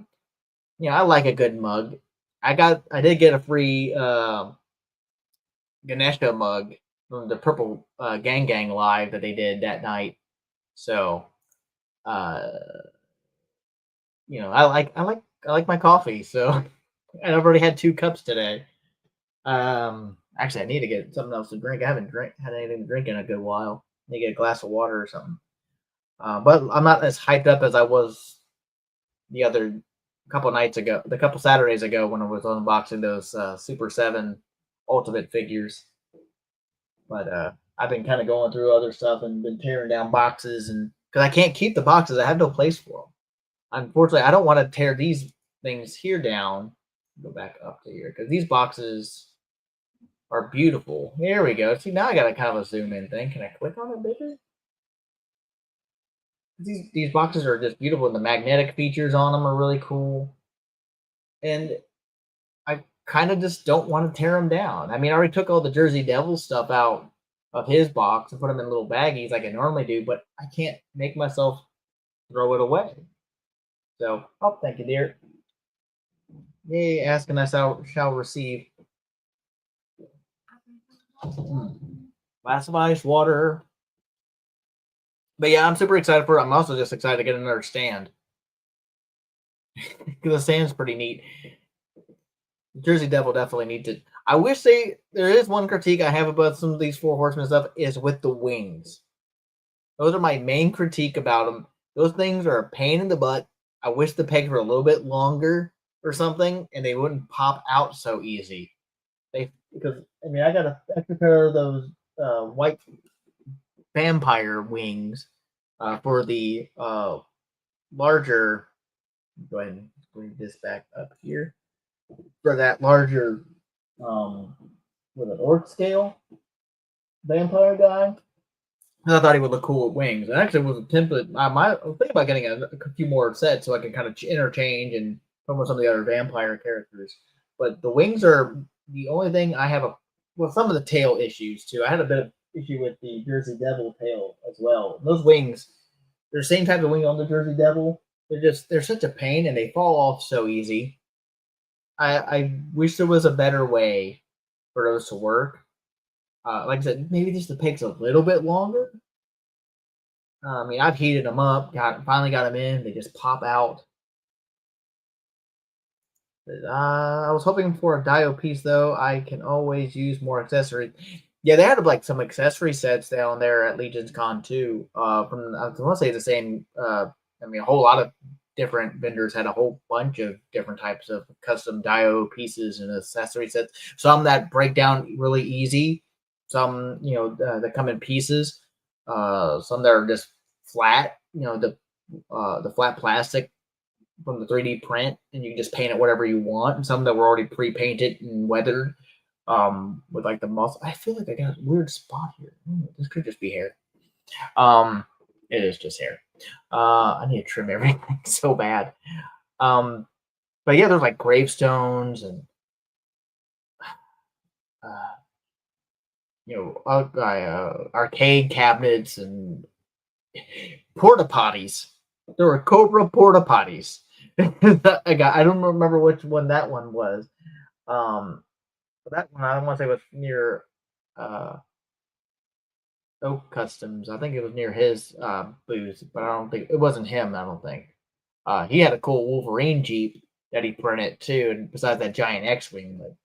I like a good mug. I did get a free Ganesha mug from the Purple Gang Gang live that they did that night. So, uh, I like my coffee. So, and I've already had 2 cups today. Actually, I need to get something else to drink. I haven't had anything to drink in a good while. I need to get a glass of water or something. But I'm not as hyped up as I was the other couple Saturdays ago when I was unboxing those Super 7 Ultimate figures. But I've been kind of going through other stuff and been tearing down boxes, and because I can't keep the boxes, I have no place for them. Unfortunately, I don't want to tear these things here down. Go back up to here because these boxes are beautiful. Here we go. See, now I got a kind of a zoom in thing. Can I click on it bigger? These boxes are just beautiful, and the magnetic features on them are really cool. And I kind of just don't want to tear them down. I mean, I already took all the Jersey Devil stuff out of his box and put them in little baggies like I normally do, but I can't make myself throw it away. So, oh, thank you, dear. Yay, asking us out shall receive. Glass of ice, water. But yeah, I'm super excited for it. I'm also just excited to get another stand because the stand's pretty neat. Jersey Devil definitely needs it. I wish there is one critique I have about some of these Four Horsemen stuff is with the wings. Those are my main critique about them. Those things are a pain in the butt. I wish the pegs were a little bit longer or something, and they wouldn't pop out so easy. Because I mean I got a extra pair of those white vampire wings for the larger. Go ahead and bring this back up here for that larger with an orc scale vampire guy. And I thought he would look cool with wings. And actually, was a template. I was thinking about getting a few more sets so I can kind of interchange and come with some of the other vampire characters. But the wings are the only thing I have some of the tail issues too. I had a bit of issue with the Jersey Devil tail as well. Those wings, they're the same type of wing on the Jersey Devil. They're such a pain and they fall off so easy. I wish there was a better way for those to work. Like I said, maybe just the pig's a little bit longer. I mean, I've heated them up, finally got them in. They just pop out. I was hoping for a Dio piece though. I can always use more accessories. Yeah, they had like some accessory sets down there at Legion's Con too. From I want to say the same. I mean, a whole lot of different vendors had a whole bunch of different types of custom Dio pieces and accessory sets. Some that break down really easy. Some that come in pieces. Some that are just flat. The flat plastic from the 3D print, and you can just paint it whatever you want. And some that were already pre-painted and weathered, with like the muscle. I feel like I got a weird spot here. This could just be hair. It is just hair. I need to trim everything so bad. But yeah, there's like gravestones and uh, arcade cabinets and porta potties. There were Cobra porta potties. I don't remember which one that one was. That one I don't want to say was near uh, Oak Customs. I think it was near his booth, but I don't think it wasn't him. I don't think. He had a cool Wolverine Jeep that he printed too, and besides that giant X-wing, like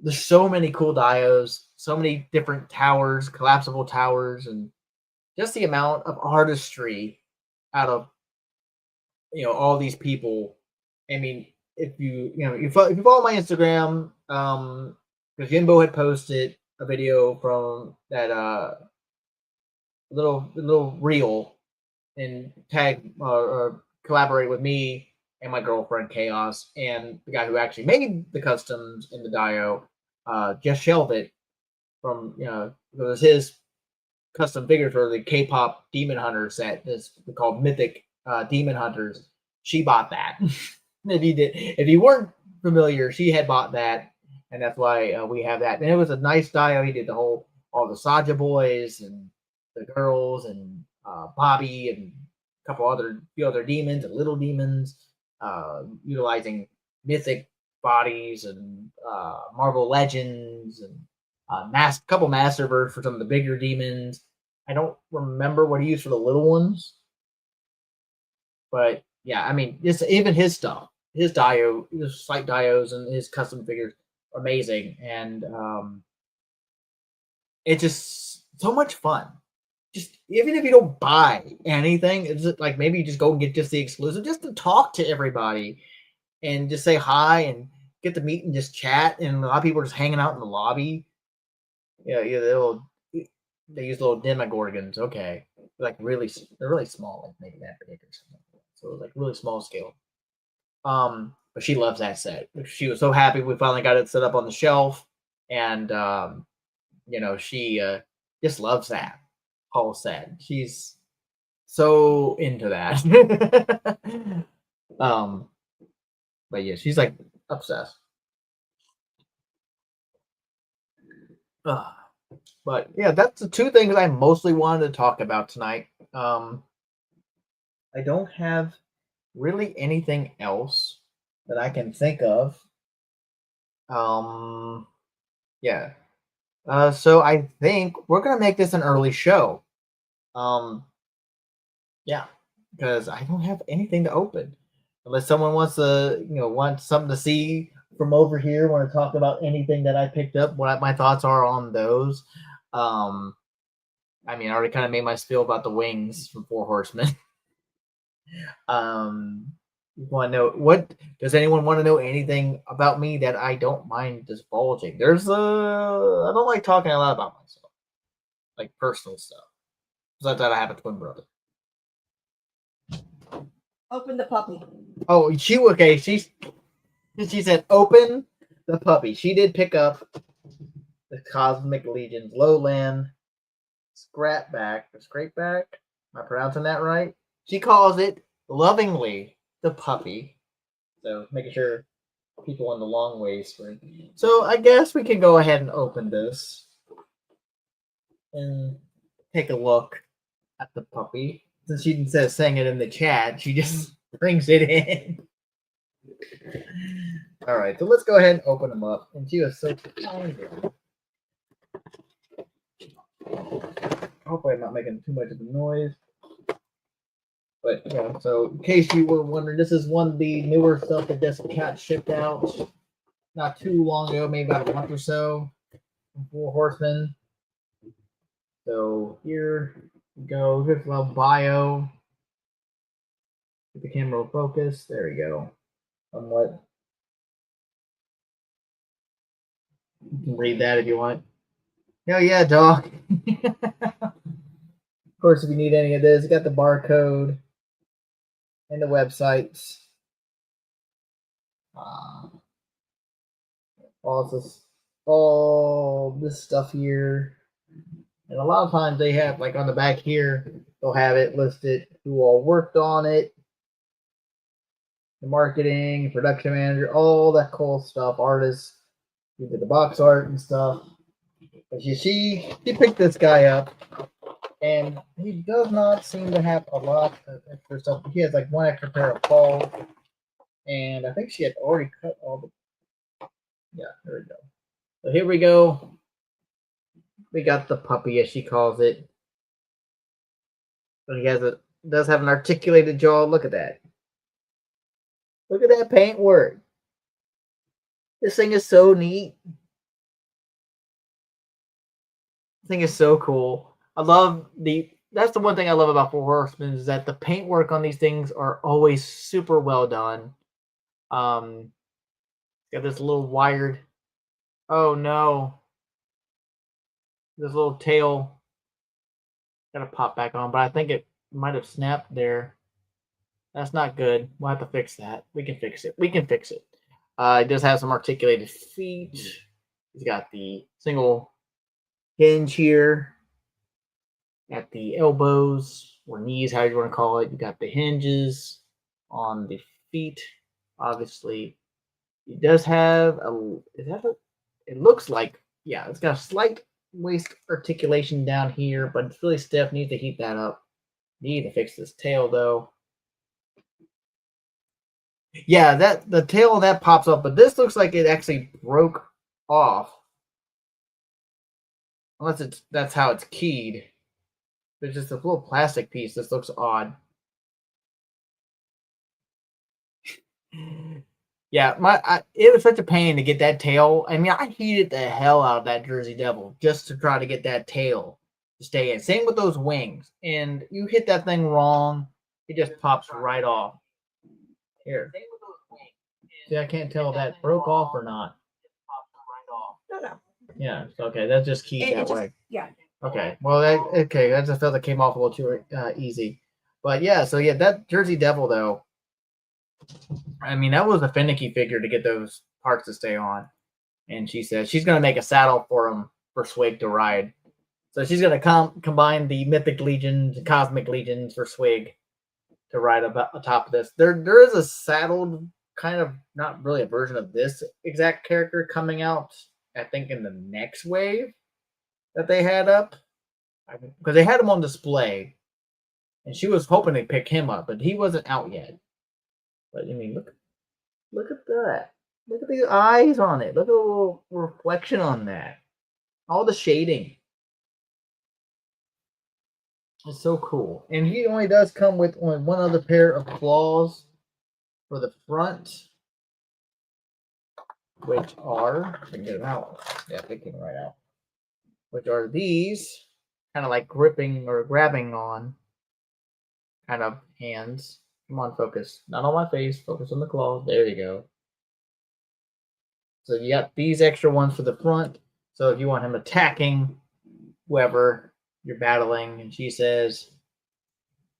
there's so many cool dios, so many different towers, collapsible towers, and just the amount of artistry out of all these people. I mean, if if you follow my Instagram, because Jimbo had posted a video from that little reel and tag or collaborate with me and my girlfriend Chaos and the guy who actually made the customs in the Dio, just shelved it from it was his custom figures for the K-pop Demon Hunter set. That's called Mythic Demon Hunters. She bought that. If you weren't familiar, she had bought that, and that's why we have that. And it was a nice Dio. He did all the Saja boys and the girls and Bobby and a few other demons and little demons, utilizing mythic bodies and Marvel Legends and couple Masterverse for some of the bigger demons. I don't remember what he used for the little ones, but yeah, I mean, just even his stuff, his slight dios and his custom figures, amazing, and it's just so much fun. Just even if you don't buy anything, it's like maybe you just go and get just the exclusive, just to talk to everybody and just say hi and get to meet and just chat. And a lot of people are just hanging out in the lobby. Yeah, they use little demogorgons. Okay, they're really small, like maybe that big or something. So like really small scale. But she loves that set. She was so happy we finally got it set up on the shelf, and she just loves that whole set. She's so into that. um, but yeah, she's like obsessed. But yeah, that's the two things I mostly wanted to talk about tonight. I don't have really anything else that I can think of. Yeah. So I think we're gonna make this an early show. Um, Yeah, because I don't have anything to open. Unless someone wants to, want something to see from over here, want to talk about anything that I picked up, what my thoughts are on those. Um, I mean, I already kind of made my spiel about the wings from Four Horsemen. You want to know what? Does anyone want to know anything about me that I don't mind divulging? I don't like talking a lot about myself, like personal stuff. Because I thought I have a twin brother. Open the puppy. Oh, she said open the puppy. She did pick up the Cosmic Legion's Lowland Scrapback or Scrapeback. Am I pronouncing that right? She calls it lovingly the puppy. So making sure people on the long ways for. So I guess we can go ahead and open this and take a look at the puppy. Since she instead of saying it in the chat, she just brings it in. All right, so let's go ahead and open them up. And she was so kind. Hopefully, I'm not making too much of a noise. But yeah, so in case you were wondering, this is one of the newer stuff that just got shipped out not too long ago, maybe about a month or so, from Four Horsemen. So here we go. Here's a little bio. Get the camera focus. There we go. Somewhat. You can read that if you want. Hell yeah, dog. Of course, if you need any of this, you got the barcode and the websites. All this stuff here. And a lot of times they have, like on the back here, they'll have it listed who all worked on it, the marketing, production manager, all that cool stuff, artists who did the box art and stuff. But you see, she picked this guy up, and he does not seem to have a lot of extra stuff. He has like one extra pair of claws, and I think she had already cut all the. Yeah, there we go. So here we go. We got the puppy, as she calls it. So he does have an articulated jaw. Look at that. Look at that paint work. This thing is so neat. This thing is so cool. That's the one thing I love about Four Horsemen is that the paint work on these things are always super well done. Got this little wired. Oh no. This little tail gotta pop back on, but I think it might have snapped there. That's not good. We'll have to fix that. We can fix it. It does have some articulated feet. He's got the single hinge here at the elbows or knees, however you want to call it. You got the hinges on the feet. Obviously, it does have it looks like, yeah, it's got a slight waist articulation down here, but it's really stiff. Need to heat that up. Need to fix this tail though. Yeah, the tail of that pops up, but this looks like it actually broke off. Unless that's how it's keyed. There's just a little plastic piece. This looks odd. Yeah, it was such a pain to get that tail. I mean, I heated the hell out of that Jersey Devil just to try to get that tail to stay in. Same with those wings. And you hit that thing wrong, it just pops right off. Here. See, I can't tell if that broke off or not. No. Yeah, okay, that's just keyed that way. Yeah. Okay, well, I just felt it came off a little too easy. But yeah, so yeah, that Jersey Devil, though, I mean, that was a finicky figure to get those parts to stay on. And she says she's going to make a saddle for him for Swig to ride. So she's going to combine the Mythic Legions, Cosmic Legions for Swig to ride atop of this. There is a saddled kind of, not really a version of this exact character coming out, I think, in the next wave that they had up. Because they had him on display. And she was hoping to pick him up, but he wasn't out yet. But I mean, look at that. Look at the eyes on it. Look at the little reflection on that. All the shading. It's so cool. And he only does come with only one other pair of claws for the front, which are, I can get them out. Yeah, they came right out. Which are these, kind of like gripping or grabbing on kind of hands. Come on, focus. Not on my face, focus on the claws. There you go. So you got these extra ones for the front. So if you want him attacking whoever you're battling, and she says,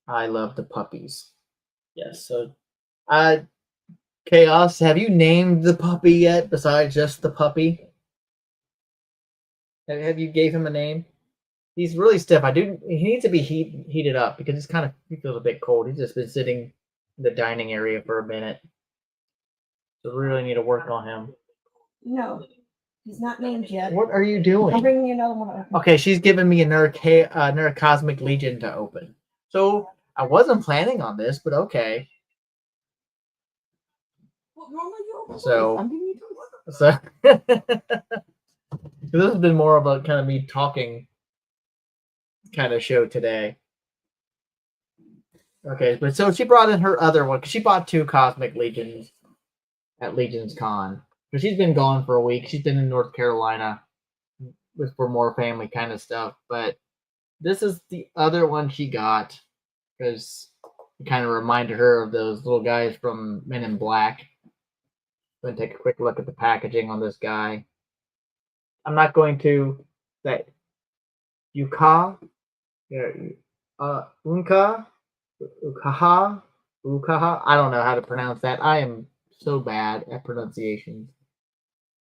I love the puppies. Yes, so Chaos, have you named the puppy yet besides just the puppy? Have you gave him a name? He's really stiff. He needs to be heated up because he feels a bit cold. He's just been sitting in the dining area for a minute. So we really need to work on him. No, he's not named yet. What are you doing? I'm bringing you another one. Okay, she's giving me another Cosmic Legion to open. So I wasn't planning on this, but okay. Well, normally you open So- I'm giving you two. So this has been more of a kind of me talking kind of show today. Okay, but so she brought in her other one because she bought 2 Cosmic Legions at Legion's Con. But she's been gone for a week. She's been in North Carolina for more family kind of stuff. But this is the other one she got because it kind of reminded her of those little guys from Men in Black. I'm going to take a quick look at the packaging on this guy. I'm not going to that Yuka, Unka, Ukaha, Ukaha. I don't know how to pronounce that. I am so bad at pronunciations.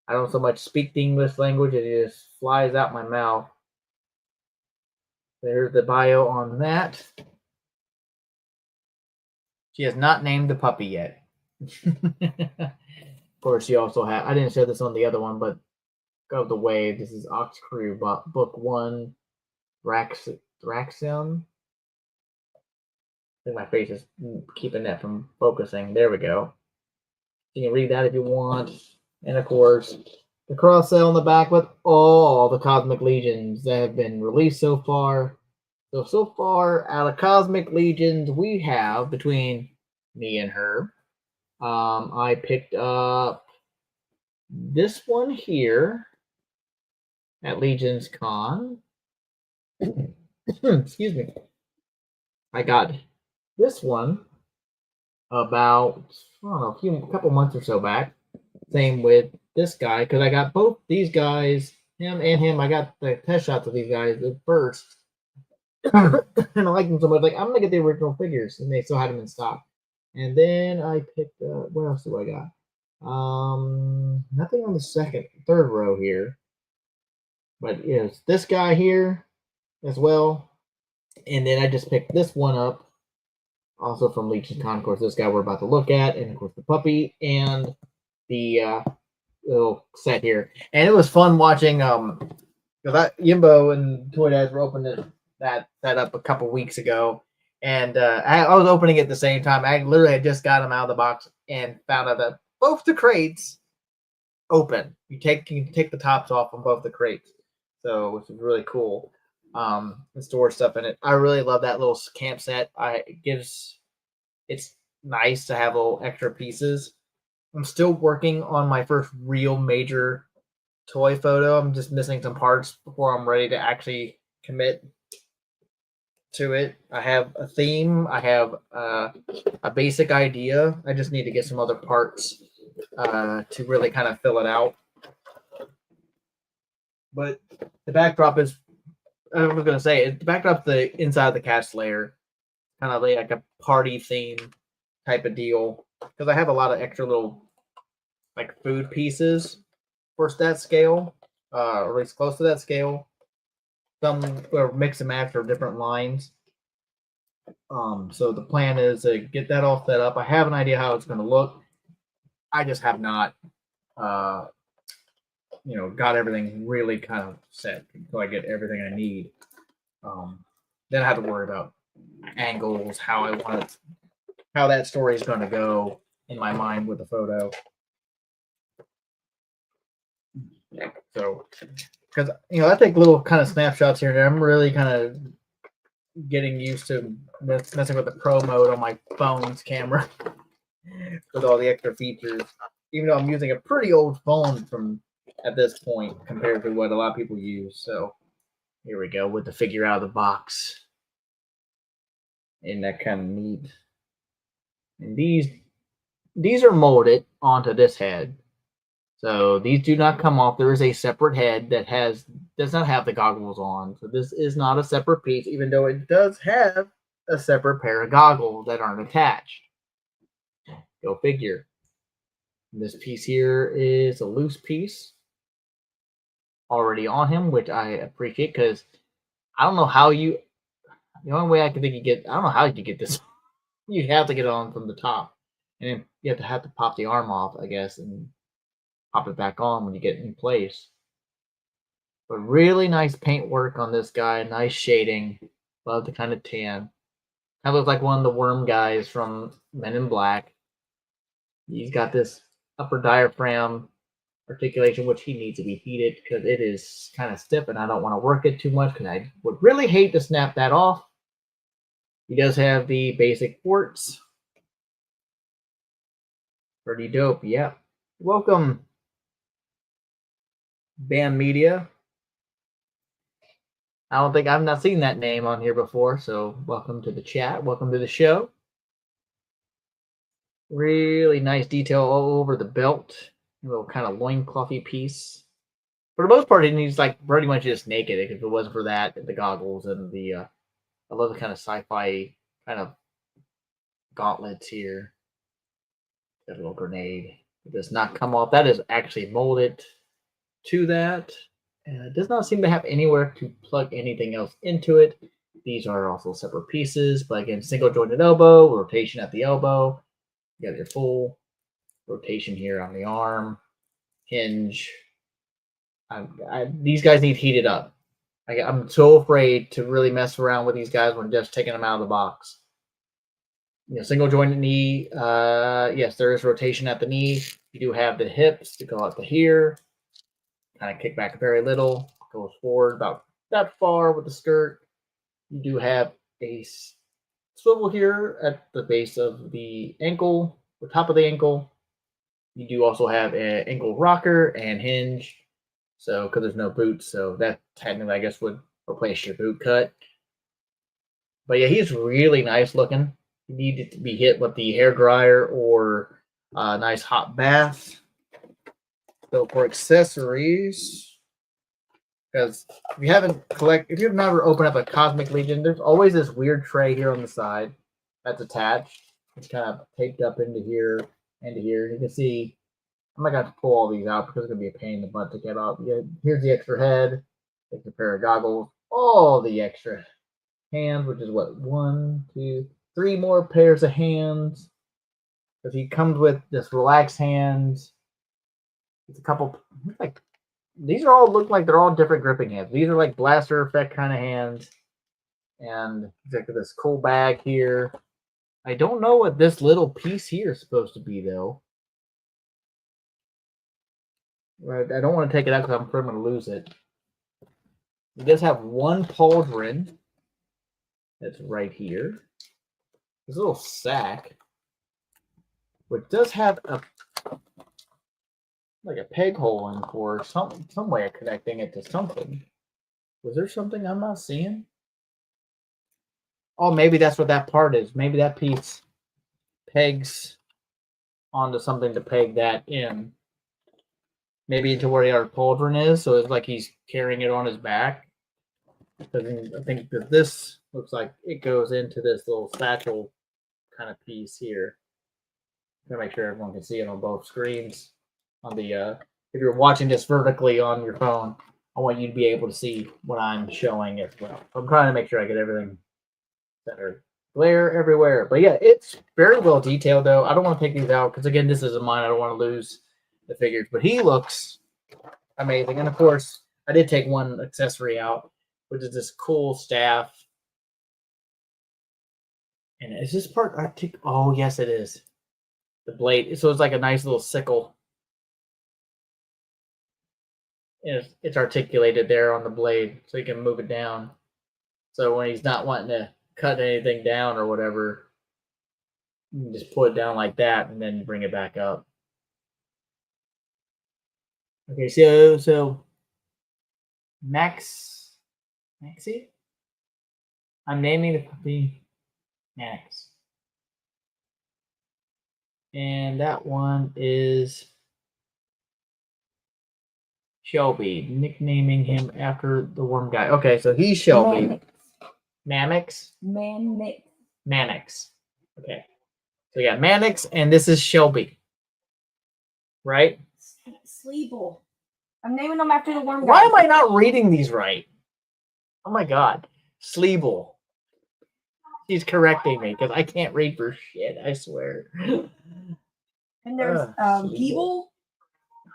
I don't so much speak the English language; it just flies out my mouth. There's the bio on that. She has not named the puppy yet. Of course, she also had. I didn't show this on the other one, but Go the Wave. This is Ox Crew, Book 1, Thraxium. I think my face is keeping that from focusing. There we go. You can read that if you want. And of course, the cross sale on the back with all the Cosmic Legions that have been released so far. So far, out of Cosmic Legions, we have, between me and her, I picked up this one here at Legion's Con. Excuse me. I got this one about, I don't know, a couple months or so back. Same with this guy, because I got both these guys, him and him. I got the test shots of these guys at first. And I liked them so much. Like, I'm going to get the original figures. And they still had them in stock. And then I picked up, what else do I got? Nothing on the third row here. But it's this guy here as well. And then I just picked this one up. Also from Legion's Con, of course, this guy we're about to look at. And of course, the puppy and the little set here. And it was fun watching, because Yimbo and Toy Dads were opening that up a couple weeks ago. And I was opening it at the same time. I literally had just got them out of the box and found out that both the crates open. You can take the tops off on both the crates. So, which is really cool. And store stuff in it. I really love that little camp set. It's nice to have little extra pieces. I'm still working on my first real major toy photo. I'm just missing some parts before I'm ready to actually commit to it. I have a theme. I have a basic idea. I just need to get some other parts to really kind of fill it out. But the backdrop is, I was going to say, the backdrop's the inside of the cast layer. Kind of like a party theme type of deal. Because I have a lot of extra little like food pieces for that scale, or at least close to that scale. Some are mix and match for different lines. So the plan is to get that all set up. I have an idea how it's going to look. I just have not, got everything really kind of set until I get everything I need. Then I have to worry about angles, how that story is going to go in my mind with the photo. So, because I take little kind of snapshots here and there. I'm really kind of getting used to messing with the pro mode on my phone's camera with all the extra features. Even though I'm using a pretty old phone from at this point compared to what a lot of people use. So here we go with the figure out of the box. And that kind of neat. And these are molded onto this head. So these do not come off. There is a separate head that does not have the goggles on. So this is not a separate piece, even though it does have a separate pair of goggles that aren't attached. Go figure. And this piece here is a loose piece already on him, which I appreciate because I don't know how the only way I can think I don't know how you get this. You have to get it on from the top. And then you have to pop the arm off, I guess, and pop it back on when you get in place. But really nice paint work on this guy. Nice shading. Love the kind of tan. Kind of looks like one of the worm guys from Men in Black. He's got this upper diaphragm articulation, which he needs to be heated because it is kind of stiff and I don't want to work it too much because I would really hate to snap that off. He does have the basic ports. Pretty dope, yeah. Welcome, Bam Media. I've not seen that name on here before, so welcome to the chat. Welcome to the show. Really nice detail all over the belt. A little kind of loinclothy piece. For the most part, he's like pretty much just naked. If it wasn't for that, the goggles and the, I love the kind of sci-fi kind of gauntlets here. Got a little grenade. It does not come off. That is actually molded to that. And it does not seem to have anywhere to plug anything else into it. These are also separate pieces, but again, single jointed elbow, rotation at the elbow. You got your full rotation here on the arm, hinge. These guys need heated up. I'm so afraid to really mess around with these guys when just taking them out of the box. Single jointed knee. Yes, there is rotation at the knee. You do have the hips to go out to here. Kind of kick back very little. Goes forward about that far with the skirt. You do have a swivel here at the base of the ankle, the top of the ankle. You do also have an ankle rocker and hinge. So, because there's no boots, so that technically, I guess, would replace your boot cut. But yeah, he's really nice looking. You need it to be hit with the hair dryer or a nice hot bath. So for accessories, because if you've never opened up a Cosmic Legion, there's always this weird tray here on the side that's attached. It's kind of taped up into here, into here. You can see, I'm not going to pull all these out because it's going to be a pain in the butt to get out. Here's the extra head, extra pair of goggles, all the extra hands, which is what, 1, 2, 3 more pairs of hands. Because he comes with this relaxed hands. It's a couple, like, these are all look like they're all different gripping hands. These are like blaster effect kind of hands. And exactly this cool bag here. I don't know what this little piece here is supposed to be, though. Right, I don't want to take it out because I'm afraid I'm going to lose it. It does have one pauldron. That's right here. This little sack, which does have a peg hole in for some way of connecting it to something. Was there something I'm not seeing? Oh, maybe that's what that part is. Maybe that piece pegs onto something to peg that in. Maybe into where our pauldron is, so it's like he's carrying it on his back. Because I think that this looks like it goes into this little satchel kind of piece here. I'm gonna make sure everyone can see it on both screens. On the if you're watching this vertically on your phone, I want you to be able to see what I'm showing as well. I'm trying to make sure I get everything centered. Glare everywhere. But yeah, it's very well detailed though. I don't want to take these out because again, this isn't mine. I don't want to lose the figures. But he looks amazing. And of course, I did take one accessory out, which is this cool staff. And is this part oh yes it is. The blade. So it's like a nice little sickle. It's articulated there on the blade, so you can move it down. So when he's not wanting to cut anything down or whatever, you can just pull it down like that and then bring it back up. Okay, so Maxie? I'm naming the puppy Max. And that one is Shelby, nicknaming him after the worm guy. Okay, so he's Shelby. Mammox? Mannix. Okay. So yeah, Mannix, and this is Shelby. Right? Sleeble. I'm naming them after the worm guy. Why am I not reading these right? Oh my god. Sleeble. She's correcting me because I can't read for shit, I swear. And there's Geeble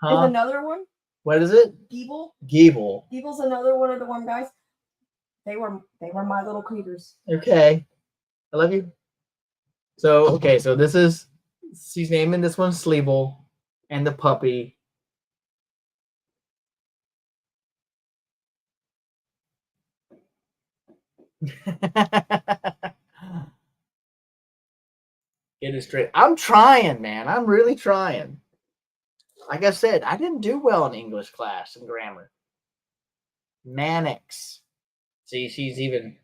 is another one. What is it? Geeble. Geeble's another one of the worm guys. They were my little critters. Okay. I love you. So okay, so this is she's naming this one Sleeble and the puppy. Get it straight. I'm trying, man. I'm really trying. Like I said, I didn't do well in English class and grammar. Mannix. See, she's even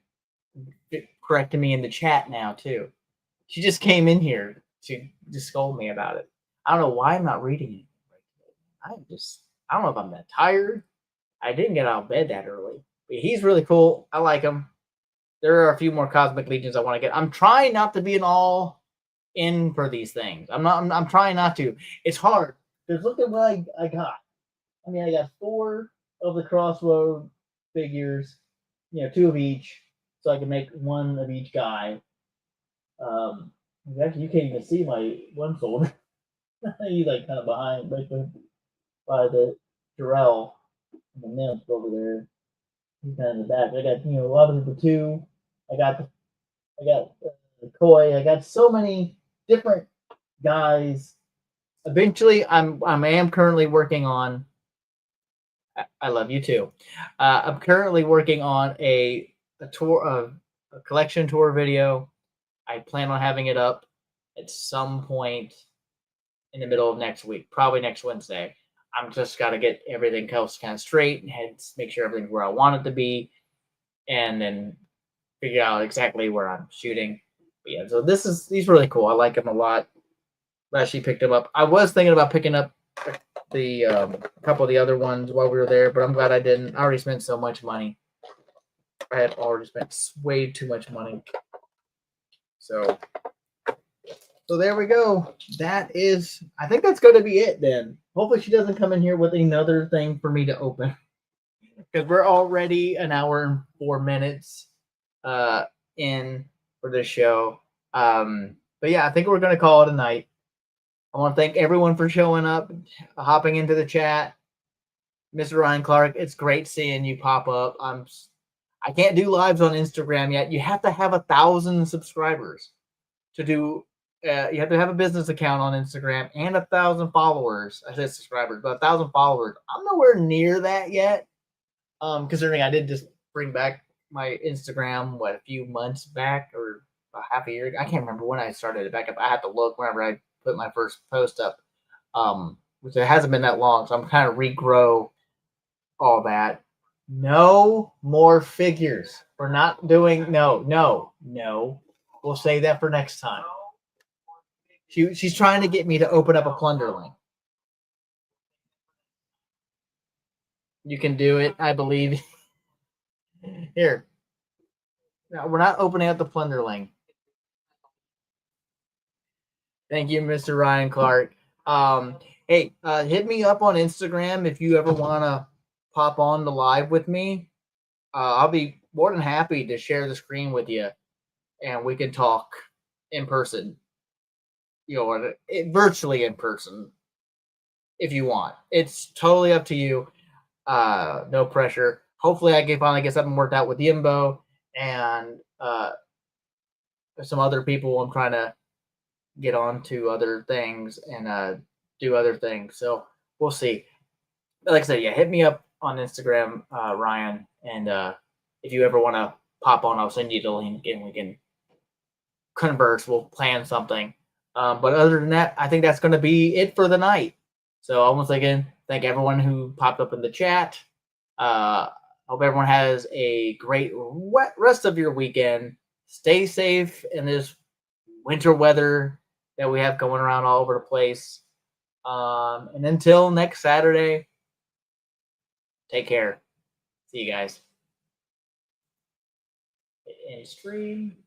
correcting me in the chat now, too. She just came in here to just scold me about it. I don't know why I'm not reading it. I don't know if I'm that tired. I didn't get out of bed that early. But he's really cool. I like him. There are a few more Cosmic Legions I want to get. I'm trying not to be an all in for these things. I'm trying not to. It's hard. Because look at what I got. I mean, I got 4 of the Crossroad figures, 2 of each, so I can make 1 of each guy. Actually, you can't even see my one shoulder. He's like kind of behind, like by the Jarrell and the nymph over there. He's kind of in the back. I got 11 of the 2. I got the Koi. I got so many different guys. Eventually, I am currently working on. I love you too. I'm currently working on a tour of a collection tour video. I plan on having it up at some point in the middle of next week, probably next Wednesday. I'm just got to get everything else kind of straight and make sure everything's where I want it to be, and then figure out exactly where I'm shooting. But yeah, so these really cool. I like them a lot. Glad she picked them up. I was thinking about picking up the couple of the other ones while we were there, but I'm glad I didn't. I already spent so much money. I had already spent way too much money. So there we go. I think that's going to be it then. Hopefully she doesn't come in here with another thing for me to open. Because we're already an hour and 4 minutes in for this show. But yeah, I think we're going to call it a night. I want to thank everyone for showing up, hopping into the chat. Mr. Ryan Clark, it's great seeing you pop up. I can't do lives on Instagram yet. You have to have 1,000 subscribers to do. You have to have a business account on Instagram and 1,000 followers. I said subscribers, but 1,000 followers. I'm nowhere near that yet. Considering I did just bring back my Instagram, a few months back or a half a year. I can't remember when I started it back up. I have to look whenever I put my first post up, which it hasn't been that long. So I'm kind of regrow all that. No more figures. We're not doing no. We'll save that for next time. She's trying to get me to open up a Plunderling. You can do it, I believe. Here. No, we're not opening up the Plunderling. Thank you, Mr. Ryan Clark. Hey, hit me up on Instagram if you ever want to pop on the live with me. I'll be more than happy to share the screen with you, and we can talk in person. Virtually in person, if you want. It's totally up to you. No pressure. Hopefully, I can finally get something worked out with Yimbo and some other people. I'm trying to get on to other things and do other things. So we'll see. Like I said, yeah, hit me up on Instagram, Ryan, and if you ever want to pop on. I'll send you the link and we can converse. We'll plan something. But other than that, I think that's going to be it for the night. So once again, thank everyone who popped up in the chat. Hope everyone has a great rest of your weekend. Stay safe in this winter weather that we have going around all over the place. And until next Saturday, take care. See you guys. End stream.